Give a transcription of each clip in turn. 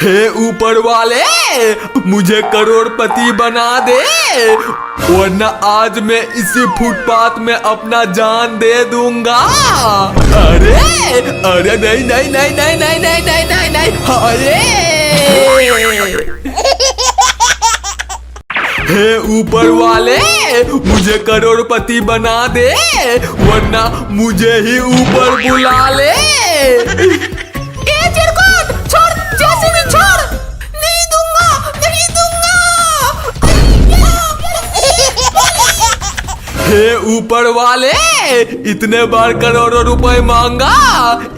हे ऊपर वाले, मुझे करोड़पति बना दे, वरना आज मैं इसी फुटपाथ में अपना जान दे दूंगा। अरे अरे नहीं नहीं नहीं नहीं नहीं नहीं नहीं नहीं नहीं, अरे हे ऊपर वाले, मुझे करोड़पति बना दे, वरना मुझे ही ऊपर बुला ले। छोड़, जैसे भी छोड़, नहीं दूंगा, नहीं दूंगा। हे ऊपर वाले, इतने बार करोड़ों रुपए मांगा,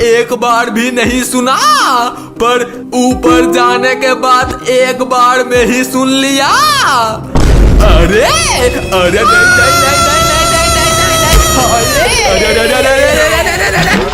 एक बार भी नहीं सुना, पर ऊपर जाने के बाद एक बार में ही सुन लिया। अरे अरे नहीं नहीं नहीं नहीं नहीं नहीं नहीं नहीं, अरे अरे अरे अरे अरे अरे अरे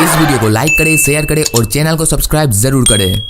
इस वीडियो को लाइक करें, शेयर करें और चैनल को सब्सक्राइब जरूर करें।